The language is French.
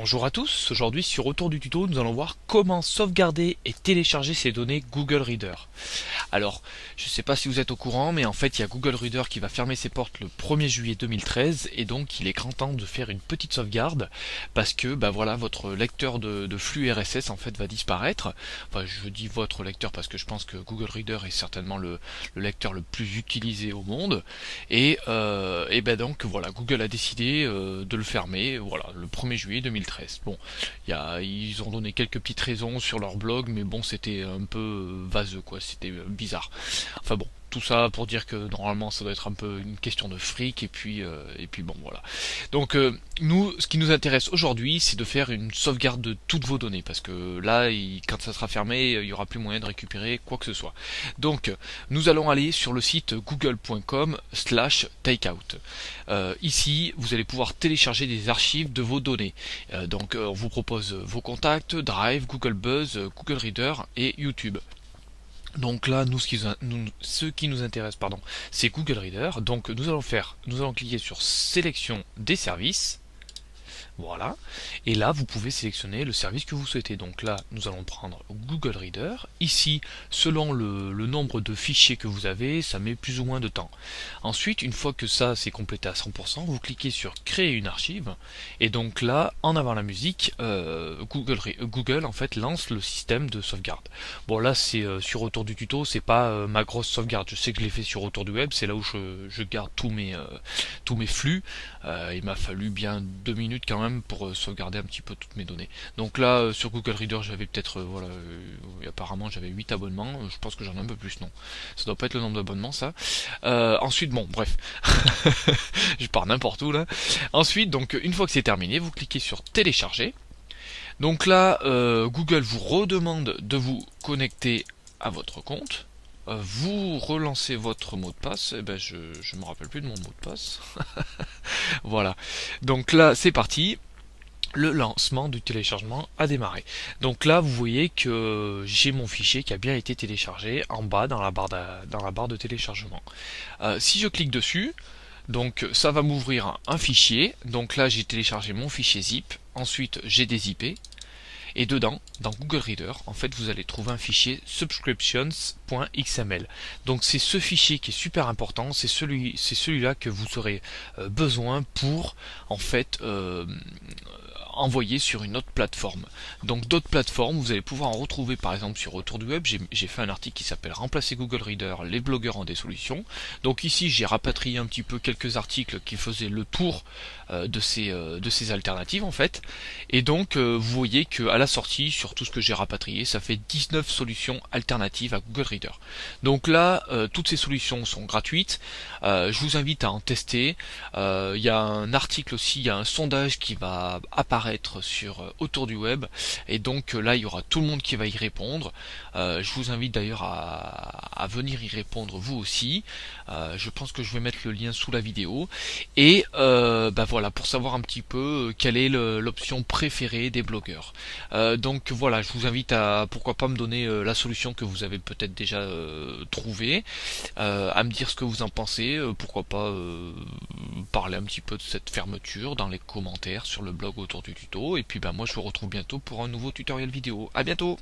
Bonjour à tous, aujourd'hui sur Retour du tuto, nous allons voir comment sauvegarder et télécharger ces données Google Reader. Alors, je ne sais pas si vous êtes au courant, mais en fait il y a Google Reader qui va fermer ses portes le 1er juillet 2013 et donc il est grand temps de faire une petite sauvegarde parce que voilà, votre lecteur de flux RSS en fait va disparaître. Enfin, je dis votre lecteur parce que je pense que Google Reader est certainement le lecteur le plus utilisé au monde et donc voilà, Google a décidé de le fermer, voilà, le 1er juillet 2013. Bon, ils ont donné quelques petites raisons sur leur blog, mais bon, c'était un peu vaseux, quoi, c'était bizarre. Enfin bon, tout ça pour dire que normalement ça doit être un peu une question de fric, et puis bon, voilà. Donc nous, ce qui nous intéresse aujourd'hui, c'est de faire une sauvegarde de toutes vos données, parce que là, quand ça sera fermé, il n'y aura plus moyen de récupérer quoi que ce soit. Donc, nous allons aller sur le site google.com/takeout. Ici, vous allez pouvoir télécharger des archives de vos données. Donc, on vous propose vos contacts, Drive, Google Buzz, Google Reader et YouTube. Donc là, ce qui nous intéresse, c'est Google Reader. Donc nous allons cliquer sur Sélection des services. Voilà. Et là, vous pouvez sélectionner le service que vous souhaitez. Donc là, nous allons prendre Google Reader. Ici, selon le nombre de fichiers que vous avez, ça met plus ou moins de temps. Ensuite, une fois que ça c'est complété à 100%, vous cliquez sur Créer une archive. Et donc là, en avant la musique, Google en fait lance le système de sauvegarde. Bon là, c'est sur Retour du tuto, c'est pas ma grosse sauvegarde. Je sais que je l'ai fait sur Retour du web, c'est là où je garde tous mes flux. Il m'a fallu bien 2 minutes quand même pour sauvegarder un petit peu toutes mes données. Donc là, sur Google Reader, j'avais peut-être, apparemment j'avais 8 abonnements, je pense que j'en ai un peu plus, non. Ça doit pas être le nombre d'abonnements, ça. Ensuite, bon, bref. Je pars n'importe où, là. Ensuite, donc, une fois que c'est terminé, vous cliquez sur Télécharger. Donc là, Google vous redemande de vous connecter à votre compte. Vous relancez votre mot de passe. Eh ben, je me rappelle plus de mon mot de passe. Voilà. Donc là, c'est parti. Le lancement du téléchargement a démarré. Donc là, vous voyez que j'ai mon fichier qui a bien été téléchargé en bas dans la barre de téléchargement. Si je clique dessus, donc ça va m'ouvrir un fichier. Donc là, j'ai téléchargé mon fichier zip. Ensuite, j'ai des IP. Et dedans, dans Google Reader, en fait, vous allez trouver un fichier subscriptions.xml. Donc c'est ce fichier qui est super important, c'est celui-là que vous aurez besoin pour, en fait, envoyer sur une autre plateforme. Donc d'autres plateformes, vous allez pouvoir en retrouver par exemple sur Retour du web. J'ai fait un article qui s'appelle Remplacer Google Reader, les blogueurs ont des solutions. Donc ici j'ai rapatrié un petit peu quelques articles qui faisaient le tour de ces alternatives en fait. Et donc vous voyez qu'à la sortie, sur tout ce que j'ai rapatrié, ça fait 19 solutions alternatives à Google Reader. Donc là, toutes ces solutions sont gratuites. Je vous invite à en tester. Il y a un article aussi, il y a un sondage qui va apparaître sur Autour du web, et donc là il y aura tout le monde qui va y répondre. Je vous invite d'ailleurs à venir y répondre vous aussi. Je pense que je vais mettre le lien sous la vidéo, et voilà, pour savoir un petit peu quelle est l'option préférée des blogueurs. Donc voilà, je vous invite à pourquoi pas me donner la solution que vous avez peut-être déjà trouvée, à me dire ce que vous en pensez, pourquoi pas parler un petit peu de cette fermeture dans les commentaires sur le blog Autour du tuto, et puis moi je vous retrouve bientôt pour un nouveau tutoriel vidéo. À bientôt.